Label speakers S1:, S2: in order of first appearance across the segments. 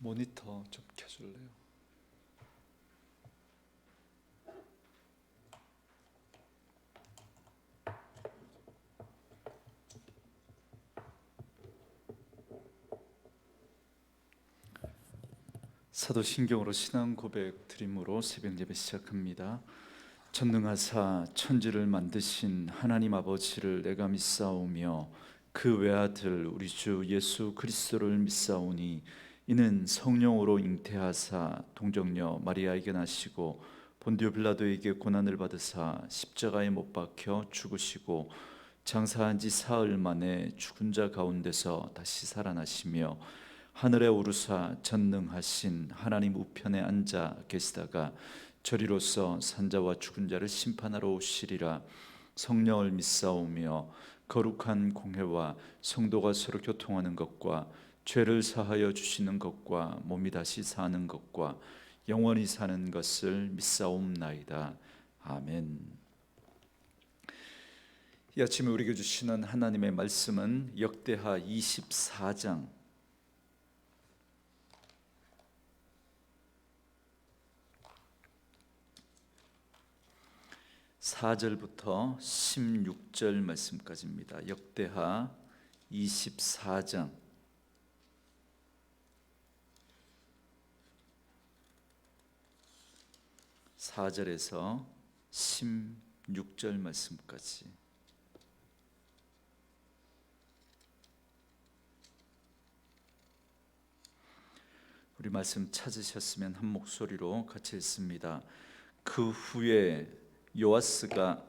S1: 모니터 좀 켜줄래요? 사도신경으로 신앙 고백 드림으로 새벽 예배 시작합니다. 전능하사 천지를 만드신 하나님 아버지를 내가 믿사오며 그 외아들 우리 주 예수 그리스도를 믿사오니 이는 성령으로 잉태하사 동정녀 마리아에게 나시고 본디오 빌라도에게 고난을 받으사 십자가에 못 박혀 죽으시고 장사한 지 사흘 만에 죽은 자 가운데서 다시 살아나시며 하늘에 오르사 전능하신 하나님 우편에 앉아 계시다가 저리로서 산자와 죽은 자를 심판하러 오시리라. 성령을 믿사오며 거룩한 공회와 성도가 서로 교통하는 것과 죄를 사하여 주시는 것과 몸이 다시 사는 것과 영원히 사는 것을 믿사옵나이다. 아멘. 이 아침에 우리에게 주시는 하나님의 말씀은 역대하 24장 4절부터 16절 말씀까지입니다. 역대하 24장 4절에서 16절 말씀까지. 우리 말씀 찾으셨으면 한 목소리로 같이 읽습니다. 그 후에 요아스가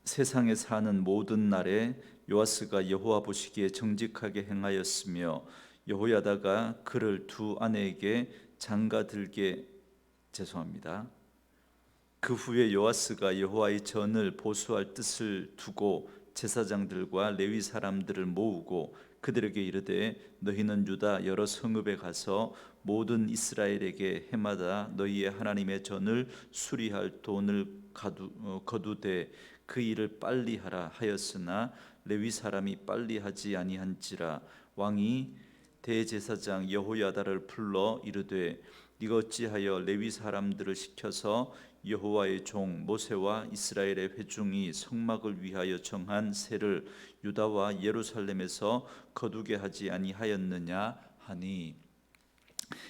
S1: 세상에 사는 모든 날에 요아스가 여호와 보시기에 정직하게 행하였으며 여호야다가 그를 두 아내에게 장가들게 그 후에 요아스가 여호와의 전을 보수할 뜻을 두고 제사장들과 레위 사람들을 모으고 그들에게 이르되 너희는 유다 여러 성읍에 가서 모든 이스라엘에게 해마다 너희의 하나님의 전을 수리할 돈을 거두되 그 일을 빨리 하라 하였으나 레위 사람이 빨리 하지 아니한지라. 왕이 대제사장 여호야다를 불러 이르되 네가 어찌하여 레위 사람들을 시켜서 여호와의 종 모세와 이스라엘의 회중이 성막을 위하여 정한 세를 유다와 예루살렘에서 거두게 하지 아니하였느냐 하니,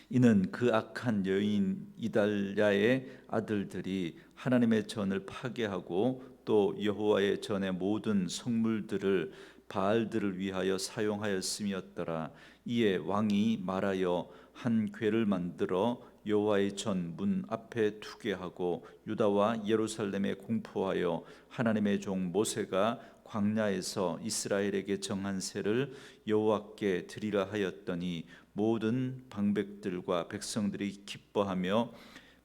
S1: 이는 그 악한 여인 이달랴의 아들들이 하나님의 전을 파괴하고 또 여호와의 전의 모든 성물들을 바알들을 위하여 사용하였음이었더라. 이에 왕이 말하여 한 궤를 만들어 여호와의 전 문 앞에 두게 하고 유다와 예루살렘에 공포하여 하나님의 종 모세가 광야에서 이스라엘에게 정한 세를 여호와께 드리라 하였더니 모든 방백들과 백성들이 기뻐하며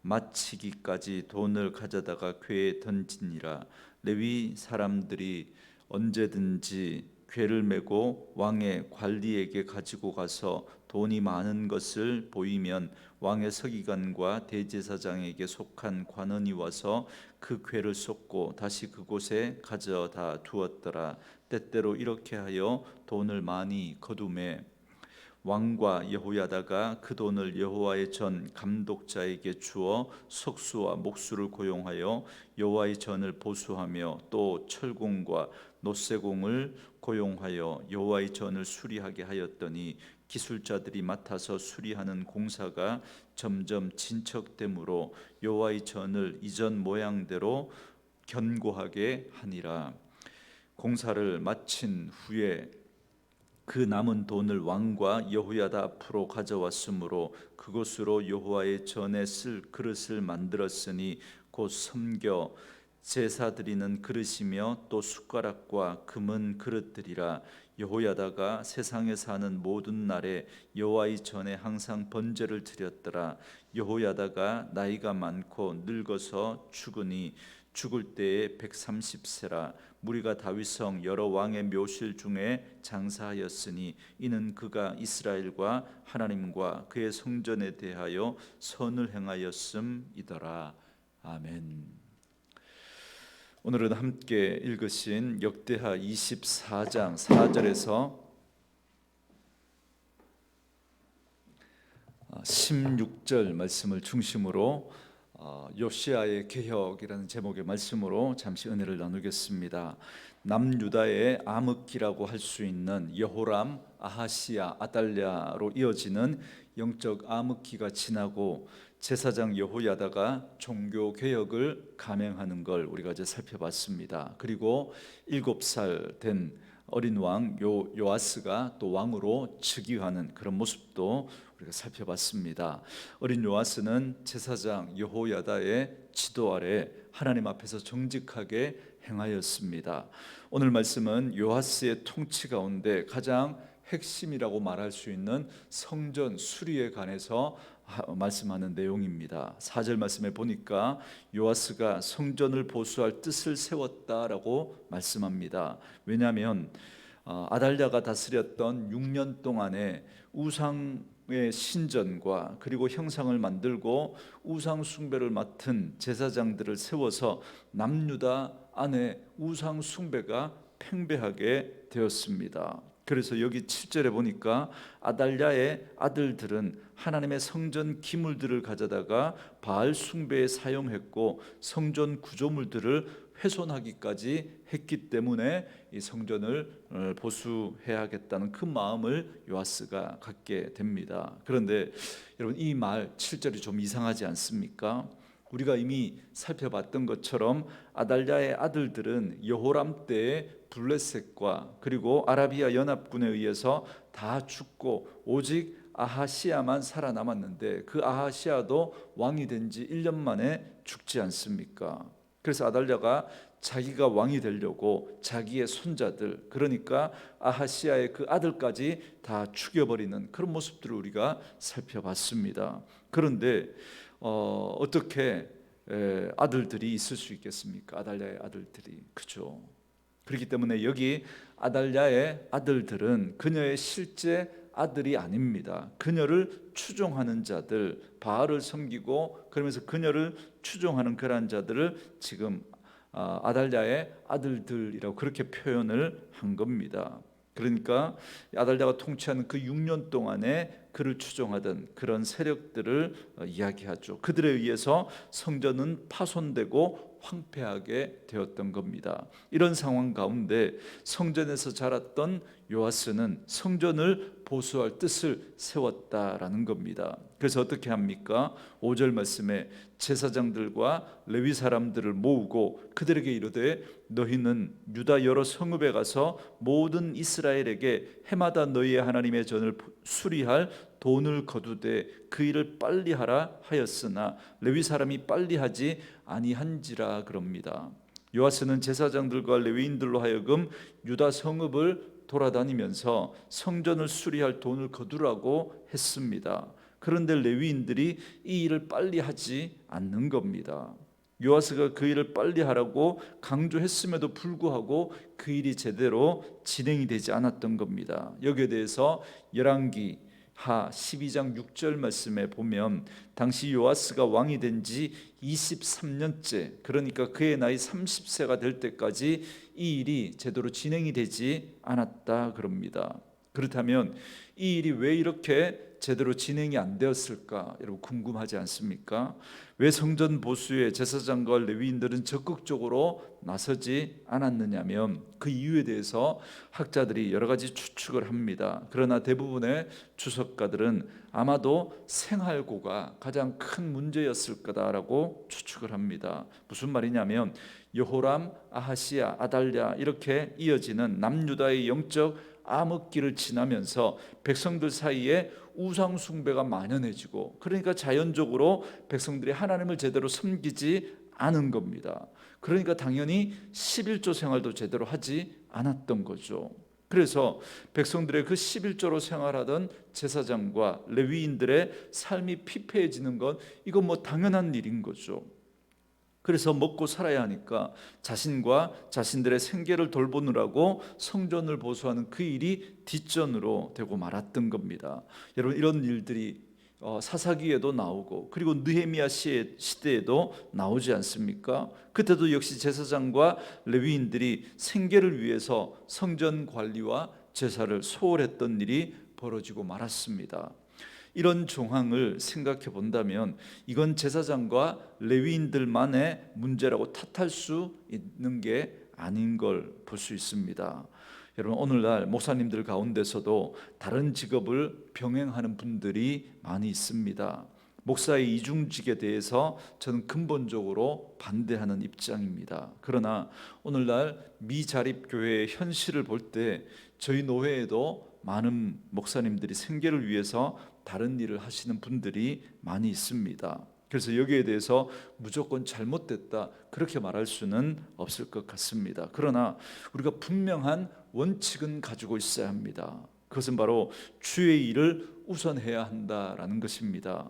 S1: 마치기까지 돈을 가져다가 궤에 던지니라. 레위 사람들이 언제든지 궤를 메고 왕의 관리에게 가지고 가서 돈이 많은 것을 보이면 왕의 서기관과 대제사장에게 속한 관원이 와서 그 궤를 쏟고 다시 그곳에 가져다 두었더라. 때때로 이렇게 하여 돈을 많이 거두매 왕과 여호야다가 그 돈을 여호와의 전 감독자에게 주어 석수와 목수를 고용하여 여호와의 전을 보수하며 또 철공과 노쇠공을 고용하여 여호와의 전을 수리하게 하였더니 기술자들이 맡아서 수리하는 공사가 점점 진척되므로 여호와의 전을 이전 모양대로 견고하게 하니라. 공사를 마친 후에 그 남은 돈을 왕과 여호야다 앞으로 가져왔으므로 그것으로 여호와의 전에 쓸 그릇을 만들었으니 곧 섬겨 제사 드리는 그릇이며 또 숟가락과 금은 그릇들이라. 여호야다가 세상에 사는 모든 날에 여호와의 전에 항상 번제를 드렸더라. 여호야다가 나이가 많고 늙어서 죽으니 죽을 때에 130세라. 무리가 다윗성 여러 왕의 묘실 중에 장사하였으니 이는 그가 이스라엘과 하나님과 그의 성전에 대하여 선을 행하였음이더라. 아멘. 오늘은 함께 읽으신 역대하 24장 4절에서 16절 말씀을 중심으로 요시아의 개혁이라는 제목의 말씀으로 잠시 은혜를 나누겠습니다. 남유다의 암흑기라고 할 수 있는 여호람, 아하시야, 아달랴로 이어지는 영적 암흑기가 지나고 제사장 여호야다가 종교 개혁을 감행하는 걸 우리가 이제 살펴봤습니다. 그리고 7살 된 어린 왕 요아스가 또 왕으로 즉위하는 그런 모습도 우리가 살펴봤습니다. 어린 요아스는 제사장 여호야다의 지도 아래 하나님 앞에서 정직하게 행하였습니다. 오늘 말씀은 요아스의 통치 가운데 가장 핵심이라고 말할 수 있는 성전 수리에 관해서 말씀하는 내용입니다. 4절 말씀에 보니까 요아스가 성전을 보수할 뜻을 세웠다라고 말씀합니다. 왜냐하면 아달랴가 다스렸던 6년 동안에 우상의 신전과 그리고 형상을 만들고 우상 숭배를 맡은 제사장들을 세워서 남유다 안에 우상 숭배가 팽배하게 되었습니다. 그래서 여기 7절에 보니까 아달랴의 아들들은 하나님의 성전 기물들을 가져다가 바알 숭배에 사용했고 성전 구조물들을 훼손하기까지 했기 때문에 이 성전을 보수해야겠다는 그 마음을 요아스가 갖게 됩니다. 그런데 여러분, 이 말 7절이 좀 이상하지 않습니까? 우리가 이미 살펴봤던 것처럼 아달랴의 아들들은 여호람 때의 블레셋과 그리고 아라비아 연합군에 의해서 다 죽고 오직 아하시야만 살아남았는데 그 아하시야도 왕이 된 지 1년 만에 죽지 않습니까? 그래서 아달랴가 자기가 왕이 되려고 자기의 손자들, 그러니까 아하시야의 그 아들까지 다 죽여버리는 그런 모습들을 우리가 살펴봤습니다. 그런데 어떻게 아들들이 있을 수 있겠습니까? 아달랴의 아들들이, 그죠? 그렇기 때문에 여기 아달랴의 아들들은 그녀의 실제 아들이 아닙니다. 그녀를 추종하는 자들, 바알을 섬기고 그러면서 그녀를 추종하는 그러한 자들을 지금 아달랴의 아들들이라고 그렇게 표현을 한 겁니다. 그러니까 아달랴가 통치하는 그 6년 동안에 그를 추종하던 그런 세력들을 이야기하죠. 그들에 의해서 성전은 파손되고 황폐하게 되었던 겁니다. 이런 상황 가운데 성전에서 자랐던 요아스는 성전을 보수할 뜻을 세웠다라는 겁니다. 그래서 어떻게 합니까? 5절 말씀에 제사장들과 레위 사람들을 모으고 그들에게 이르되 너희는 유다 여러 성읍에 가서 모든 이스라엘에게 해마다 너희의 하나님의 전을 수리할 돈을 거두되 그 일을 빨리 하라 하였으나 레위 사람이 빨리 하지 아니한지라 그럽니다. 요아스는 제사장들과 레위인들로 하여금 유다 성읍을 돌아다니면서 성전을 수리할 돈을 거두라고 했습니다. 그런데 레위인들이 이 일을 빨리 하지 않는 겁니다. 요아스가 그 일을 빨리 하라고 강조했음에도 불구하고 그 일이 제대로 진행이 되지 않았던 겁니다. 여기에 대해서 열왕기 하 12장 6절 말씀에 보면 당시 요아스가 왕이 된 지 23년째, 그러니까 그의 나이 30세가 될 때까지 이 일이 제대로 진행이 되지 않았다 그럽니다. 그렇다면 이 일이 왜 이렇게 제대로 진행이 안 되었을까? 여러분 궁금하지 않습니까? 왜 성전 보수에 제사장과 레위인들은 적극적으로 나서지 않았느냐면 그 이유에 대해서 학자들이 여러 가지 추측을 합니다. 그러나 대부분의 주석가들은 아마도 생활고가 가장 큰 문제였을 거다라고 추측을 합니다. 무슨 말이냐면 여호람, 아하시야, 아달랴 이렇게 이어지는 남유다의 영적 암흑기를 지나면서 백성들 사이에 우상 숭배가 만연해지고, 그러니까 자연적으로 백성들이 하나님을 제대로 섬기지 않은 겁니다. 그러니까 당연히 11조 생활도 제대로 하지 않았던 거죠. 그래서 백성들의 그 11조로 생활하던 제사장과 레위인들의 삶이 피폐해지는 건 이건 뭐 당연한 일인 거죠. 그래서 먹고 살아야 하니까 자신과 자신들의 생계를 돌보느라고 성전을 보수하는 그 일이 뒷전으로 되고 말았던 겁니다. 여러분 이런 일들이 사사기에도 나오고 그리고 느헤미야 시대에도 나오지 않습니까? 그때도 역시 제사장과 레위인들이 생계를 위해서 성전 관리와 제사를 소홀했던 일이 벌어지고 말았습니다. 이런 정황을 생각해 본다면 이건 제사장과 레위인들만의 문제라고 탓할 수 있는 게 아닌 걸 볼 수 있습니다. 여러분, 오늘날 목사님들 가운데서도 다른 직업을 병행하는 분들이 많이 있습니다. 목사의 이중직에 대해서 저는 근본적으로 반대하는 입장입니다. 그러나 오늘날 미자립교회의 현실을 볼 때 저희 노회에도 많은 목사님들이 생계를 위해서 다른 일을 하시는 분들이 많이 있습니다. 그래서 여기에 대해서 무조건 잘못됐다 그렇게 말할 수는 없을 것 같습니다. 그러나 우리가 분명한 원칙은 가지고 있어야 합니다. 그것은 바로 주의 일을 우선해야 한다라는 것입니다.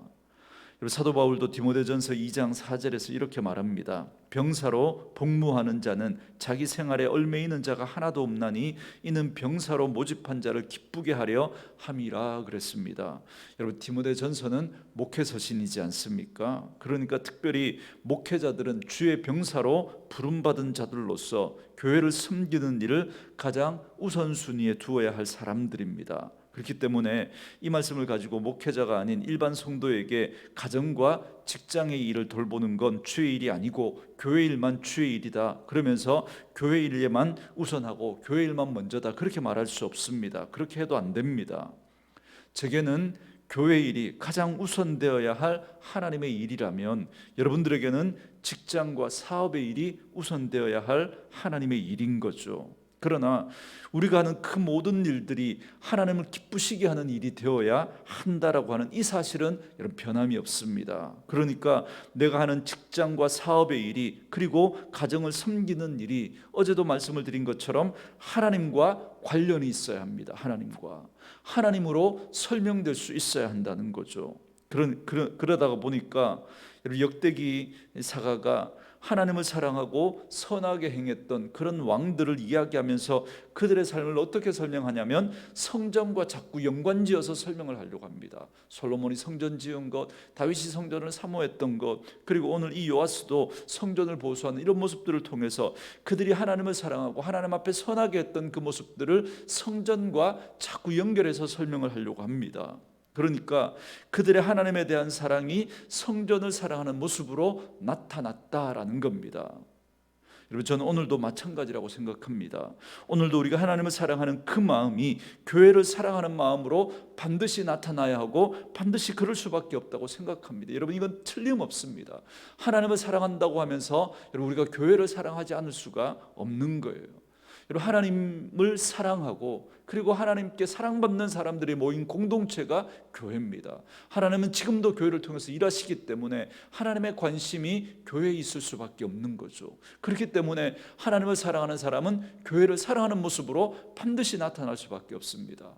S1: 사도 바울도 디모데전서 2장 4절에서 이렇게 말합니다. 병사로 복무하는 자는 자기 생활에 얽매이는 자가 하나도 없나니 이는 병사로 모집한 자를 기쁘게 하려 함이라 그랬습니다. 여러분, 디모데전서는 목회서신이지 않습니까? 그러니까 특별히 목회자들은 주의 병사로 부름받은 자들로서 교회를 섬기는 일을 가장 우선순위에 두어야 할 사람들입니다. 그렇기 때문에 이 말씀을 가지고 목회자가 아닌 일반 성도에게 가정과 직장의 일을 돌보는 건 주의 일이 아니고 교회 일만 주의 일이다 그러면서 교회 일에만 우선하고 교회 일만 먼저다 그렇게 말할 수 없습니다. 그렇게 해도 안 됩니다. 제게는 교회 일이 가장 우선되어야 할 하나님의 일이라면 여러분들에게는 직장과 사업의 일이 우선되어야 할 하나님의 일인 거죠. 그러나 우리가 하는 그 모든 일들이 하나님을 기쁘시게 하는 일이 되어야 한다라고 하는 이 사실은 여러분 변함이 없습니다. 그러니까 내가 하는 직장과 사업의 일이 그리고 가정을 섬기는 일이 어제도 말씀을 드린 것처럼 하나님과 관련이 있어야 합니다. 하나님으로 설명될 수 있어야 한다는 거죠. 그러다가 보니까 역대기 사가가 하나님을 사랑하고 선하게 행했던 그런 왕들을 이야기하면서 그들의 삶을 어떻게 설명하냐면 성전과 자꾸 연관지어서 설명을 하려고 합니다. 솔로몬이 성전 지은 것, 다윗이 성전을 사모했던 것, 그리고 오늘 이 요아스도 성전을 보수하는 이런 모습들을 통해서 그들이 하나님을 사랑하고 하나님 앞에 선하게 했던 그 모습들을 성전과 자꾸 연결해서 설명을 하려고 합니다. 그러니까 그들의 하나님에 대한 사랑이 성전을 사랑하는 모습으로 나타났다라는 겁니다. 여러분, 저는 오늘도 마찬가지라고 생각합니다. 오늘도 우리가 하나님을 사랑하는 그 마음이 교회를 사랑하는 마음으로 반드시 나타나야 하고 반드시 그럴 수밖에 없다고 생각합니다. 여러분, 이건 틀림없습니다. 하나님을 사랑한다고 하면서 여러분 우리가 교회를 사랑하지 않을 수가 없는 거예요. 여러분, 하나님을 사랑하고 그리고 하나님께 사랑받는 사람들이 모인 공동체가 교회입니다. 하나님은 지금도 교회를 통해서 일하시기 때문에 하나님의 관심이 교회에 있을 수밖에 없는 거죠. 그렇기 때문에 하나님을 사랑하는 사람은 교회를 사랑하는 모습으로 반드시 나타날 수밖에 없습니다.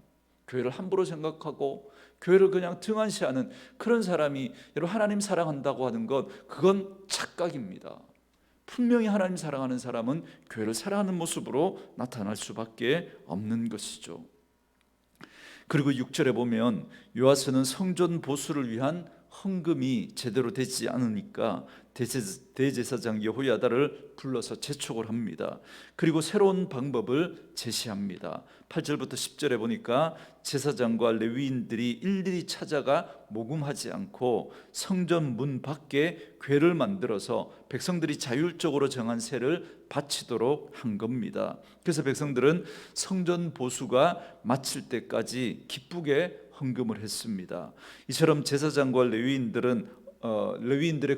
S1: 교회를 함부로 생각하고 교회를 그냥 등한시하는 그런 사람이 여러분 하나님 사랑한다고 하는 것, 그건 착각입니다. 분명히 하나님 사랑하는 사람은 교회를 사랑하는 모습으로 나타날 수밖에 없는 것이죠. 그리고 6절에 보면 요아스는 성전 보수를 위한 헌금이 제대로 되지 않으니까 대제사장 여호야다를 불러서 재촉을 합니다. 그리고 새로운 방법을 제시합니다. 8절부터 10절에 보니까 제사장과 레위인들이 일일이 찾아가 모금하지 않고 성전 문 밖에 궤를 만들어서 백성들이 자율적으로 정한 세를 바치도록 한 겁니다. 그래서 백성들은 성전 보수가 마칠 때까지 기쁘게 헌금을 했습니다. 이처럼 제사장과 레위인들의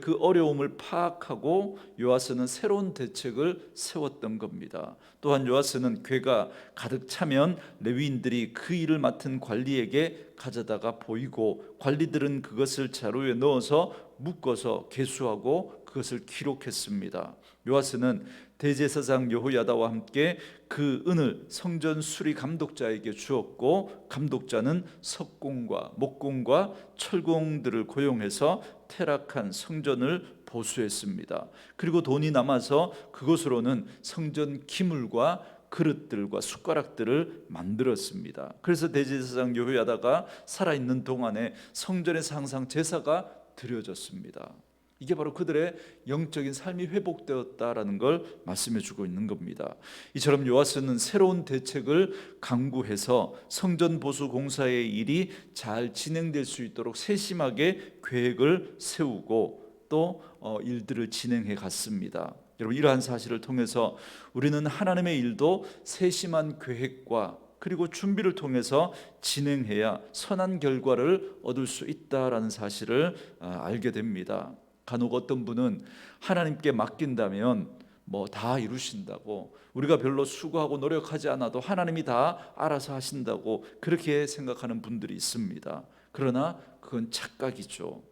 S1: 그 어려움을 파악하고 요아스는 새로운 대책을 세웠던 겁니다. 또한 요아스는 궤가 가득 차면 레위인들이 그 일을 맡은 관리에게 가져다가 보이고 관리들은 그것을 자루에 넣어서 묶어서 계수하고 그것을 기록했습니다. 요아스는 대제사장 여호야다와 함께 그 은을 성전 수리 감독자에게 주었고 감독자는 석공과 목공과 철공들을 고용해서 퇴락한 성전을 보수했습니다. 그리고 돈이 남아서 그것으로는 성전 기물과 그릇들과 숟가락들을 만들었습니다. 그래서 대제사장 여호야다가 살아있는 동안에 성전에서 항상 제사가 드려졌습니다. 이게 바로 그들의 영적인 삶이 회복되었다라는 걸 말씀해 주고 있는 겁니다. 이처럼 요아스는 새로운 대책을 강구해서 성전 보수 공사의 일이 잘 진행될 수 있도록 세심하게 계획을 세우고 또 일들을 진행해 갔습니다. 여러분, 이러한 사실을 통해서 우리는 하나님의 일도 세심한 계획과 그리고 준비를 통해서 진행해야 선한 결과를 얻을 수 있다라는 사실을 알게 됩니다. 간혹 어떤 분은 하나님께 맡긴다면 뭐 다 이루신다고, 우리가 별로 수고하고 노력하지 않아도 하나님이 다 알아서 하신다고 그렇게 생각하는 분들이 있습니다. 그러나 그건 착각이죠.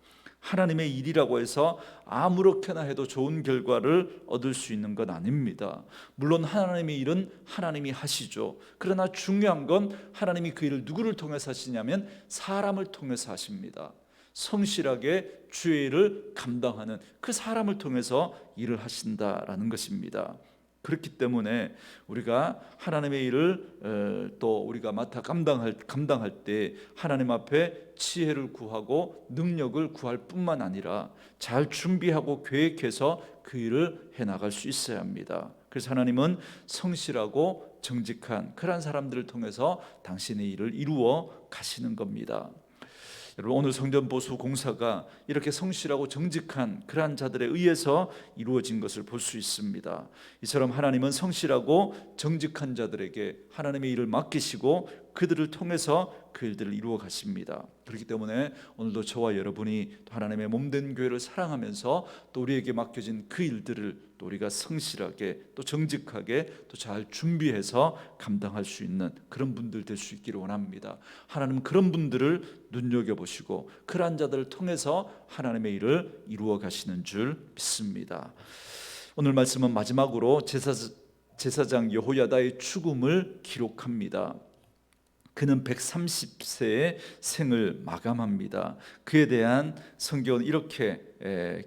S1: 하나님의 일이라고 해서 아무렇게나 해도 좋은 결과를 얻을 수 있는 건 아닙니다. 물론 하나님의 일은 하나님이 하시죠. 그러나 중요한 건 하나님이 그 일을 누구를 통해서 하시냐면 사람을 통해서 하십니다. 성실하게 주의 일을 감당하는 그 사람을 통해서 일을 하신다라는 것입니다. 그렇기 때문에 우리가 하나님의 일을 또 우리가 맡아 감당할 때 하나님 앞에 지혜를 구하고 능력을 구할 뿐만 아니라 잘 준비하고 계획해서 그 일을 해나갈 수 있어야 합니다. 그래서 하나님은 성실하고 정직한 그런 사람들을 통해서 당신의 일을 이루어 가시는 겁니다. 여러분, 오늘 성전 보수 공사가 이렇게 성실하고 정직한 그러한 자들에 의해서 이루어진 것을 볼 수 있습니다. 이처럼 하나님은 성실하고 정직한 자들에게 하나님의 일을 맡기시고 그들을 통해서 그 일들을 이루어 가십니다. 그렇기 때문에 오늘도 저와 여러분이 또 하나님의 몸된 교회를 사랑하면서 또 우리에게 맡겨진 그 일들을 또 우리가 성실하게 또 정직하게 또 잘 준비해서 감당할 수 있는 그런 분들 될 수 있기를 원합니다. 하나님은 그런 분들을 눈여겨보시고 그러한 자들을 통해서 하나님의 일을 이루어 가시는 줄 믿습니다. 오늘 말씀은 마지막으로 제사장 여호야다의 죽음을 기록합니다. 그는 130세의 생을 마감합니다. 그에 대한 성경은 이렇게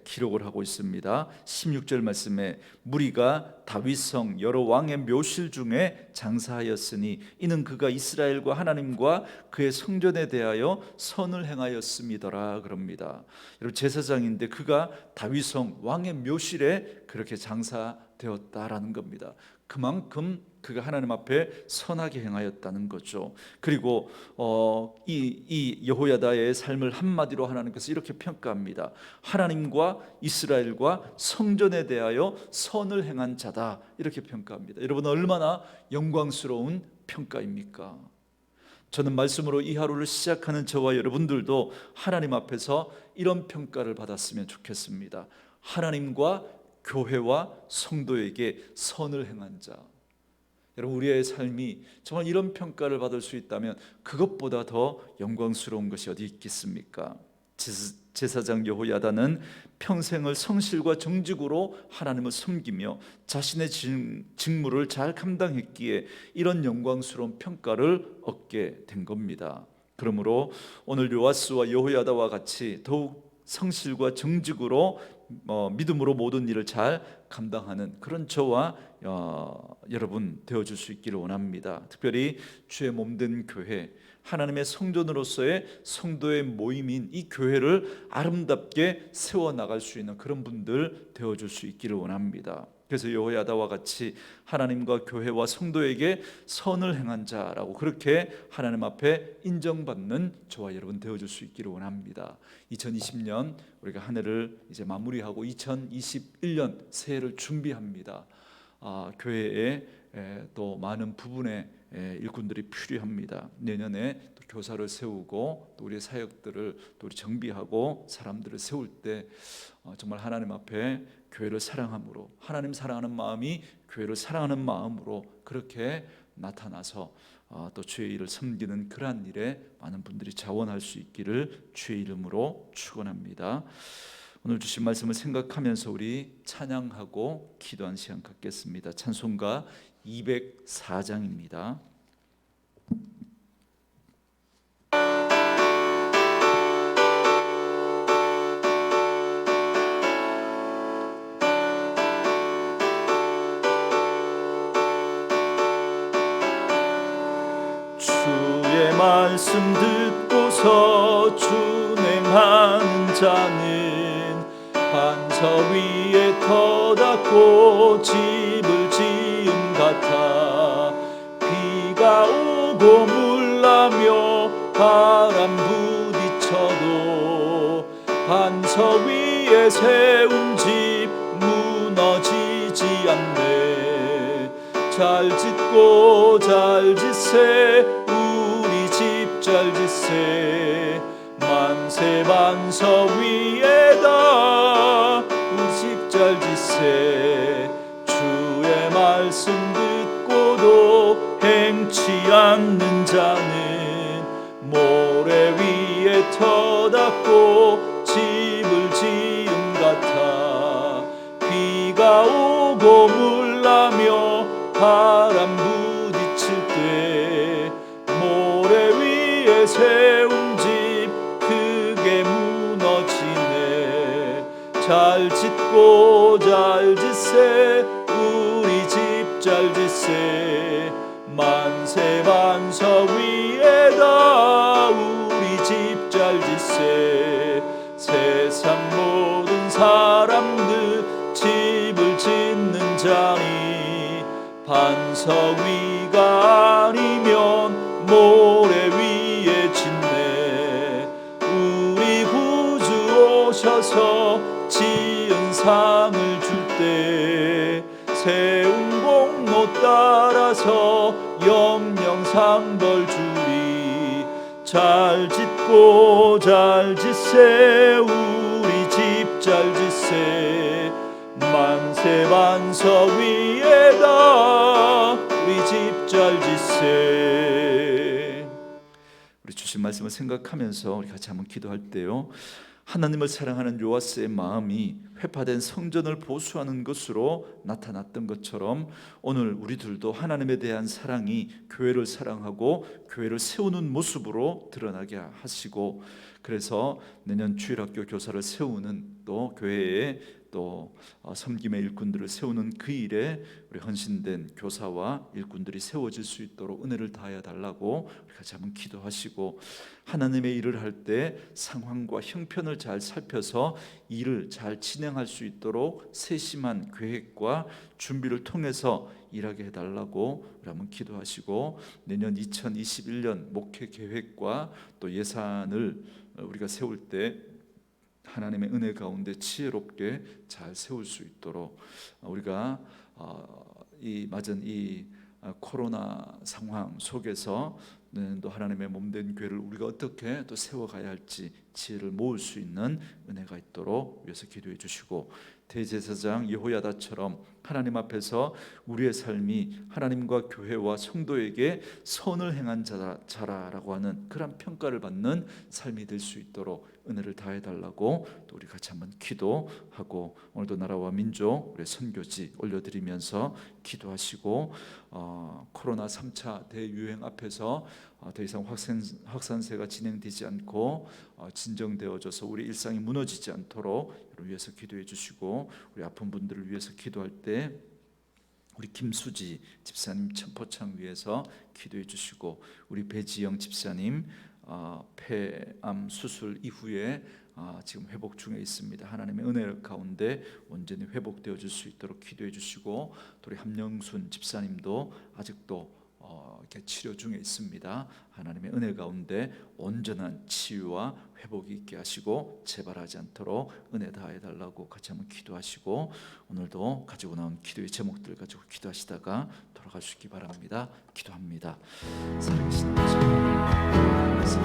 S1: 기록을 하고 있습니다. 16절 말씀에 무리가 다윗성 여러 왕의 묘실 중에 장사하였으니 이는 그가 이스라엘과 하나님과 그의 성전에 대하여 선을 행하였음이더라 그럽니다. 여러분, 제사장인데 그가 다윗성 왕의 묘실에 그렇게 장사되었다라는 겁니다. 그만큼 그가 하나님 앞에 선하게 행하였다는 거죠. 그리고 이 여호야다의 삶을 한마디로 하나님께서 이렇게 평가합니다. 하나님과 이스라엘과 성전에 대하여 선을 행한 자다, 이렇게 평가합니다. 여러분, 얼마나 영광스러운 평가입니까? 저는 말씀으로 이 하루를 시작하는 저와 여러분들도 하나님 앞에서 이런 평가를 받았으면 좋겠습니다. 하나님과 교회와 성도에게 선을 행한 자. 여러분, 우리의 삶이 정말 이런 평가를 받을 수 있다면 그것보다 더 영광스러운 것이 어디 있겠습니까? 제사장 여호야다는 평생을 성실과 정직으로 하나님을 섬기며 자신의 직무를 잘 감당했기에 이런 영광스러운 평가를 얻게 된 겁니다. 그러므로 오늘 요아스와 여호야다와 같이 더욱 성실과 정직으로 믿음으로 모든 일을 잘 감당하는 그런 저와 여러분 되어줄 수 있기를 원합니다. 특별히 주의 몸된 교회, 하나님의 성전으로서의 성도의 모임인 이 교회를 아름답게 세워나갈 수 있는 그런 분들 되어줄 수 있기를 원합니다. 그래서 여호야다와 같이 하나님과 교회와 성도에게 선을 행한 자라고 그렇게 하나님 앞에 인정받는 저와 여러분 되어줄 수 있기를 원합니다. 2020년 우리가 한 해를 이제 마무리하고 2021년 새해를 준비합니다. 교회에 또 많은 부분의 일꾼들이 필요합니다. 내년에 또 교사를 세우고 또 우리의 사역들을 또 우리 정비하고 사람들을 세울 때 정말 하나님 앞에 교회를 사랑함으로, 하나님 사랑하는 마음이 교회를 사랑하는 마음으로 그렇게 나타나서 또 주의 일을 섬기는 그러한 일에 많은 분들이 자원할 수 있기를 주의 이름으로 축원합니다. 오늘 주신 말씀을 생각하면서 우리 찬양하고 기도한 시간 갖겠습니다. 찬송가 204장입니다. 주의 말씀 듣고서 준행하는 자는 반석 위에 터닫고 집을 지은 같아. 비가 오고 물나며 바람 부딪혀도 반석 위에 세운 집 무너지지 않네. 잘 짓고 잘 짓세 우리 집 잘 짓세. 만세 반석 위에다 우리 집 잘 짓세. 주의 말씀 듣고도 행치 않는 자는 모래 위에 터닫고 집을 지은 같아. 비가 오고 물나며 바람 부딪힐 때 모래 위에 세운 집 크게 무너지네. 잘 짓고 잘 짓세 우리 집 잘 짓세. 만세 반석 위에다 우리 집 잘 짓세. 세상 모든 사람들 집을 짓는 자니 반석 위가 아니면 모래 위에 짓네. 우리 구주 오셔서 지은 상을 줄 때 세운 공로 따라서 영영상 벌 주리. 잘 짓고 잘 짓세 우리 집 잘 짓세. 만세 반석 위에다 우리 집 잘 짓세. 우리 주신 말씀을 생각하면서 우리 같이 한번 기도할 때요, 하나님을 사랑하는 요아스의 마음이 회파된 성전을 보수하는 것으로 나타났던 것처럼 오늘 우리들도 하나님에 대한 사랑이 교회를 사랑하고 교회를 세우는 모습으로 드러나게 하시고, 그래서 내년 주일학교 교사를 세우는 또 교회에 또 섬김의 일꾼들을 세우는 그 일에 우리 헌신된 교사와 일꾼들이 세워질 수 있도록 은혜를 다하여 달라고 같이 한번 기도하시고, 하나님의 일을 할 때 상황과 형편을 잘 살펴서 일을 잘 진행할 수 있도록 세심한 계획과 준비를 통해서 일하게 해달라고 우리 한번 기도하시고, 내년 2021년 목회 계획과 또 예산을 우리가 세울 때 하나님의 은혜 가운데 지혜롭게 잘 세울 수 있도록 우리가 맞은 이 코로나 상황 속에서 또 하나님의 몸된 교회를 우리가 어떻게 또 세워가야 할지 지혜를 모을 수 있는 은혜가 있도록 위해서 기도해 주시고, 대제사장 여호야다처럼 하나님 앞에서 우리의 삶이 하나님과 교회와 성도에게 선을 행한 자라라고 하는 그런 평가를 받는 삶이 될 수 있도록 은혜를 다해 달라고 또 우리 같이 한번 기도하고, 오늘도 나라와 민족 우리 선교지 올려드리면서 기도하시고, 코로나 3차 대유행 앞에서 더 이상 확산세가 진행되지 않고 진정되어져서 우리 일상이 무너지지 않도록 위해서 기도해 주시고, 우리 아픈 분들을 위해서 기도할 때 우리 김수지 집사님 천포창 위해서 기도해 주시고, 우리 배지영 집사님 폐암 수술 이후에 지금 회복 중에 있습니다. 하나님의 은혜 가운데 온전히 회복되어질 수 있도록 기도해 주시고, 또 우리 함영순 집사님도 아직도 이렇게 치료 중에 있습니다. 하나님의 은혜 가운데 온전한 치유와 회복이 있게 하시고 재발하지 않도록 은혜 다해 달라고 같이 한번 기도하시고, 오늘도 가지고 나온 기도의 제목들 가지고 기도하시다가 돌아가시기 바랍니다. 기도합니다. 살아계신 아버지,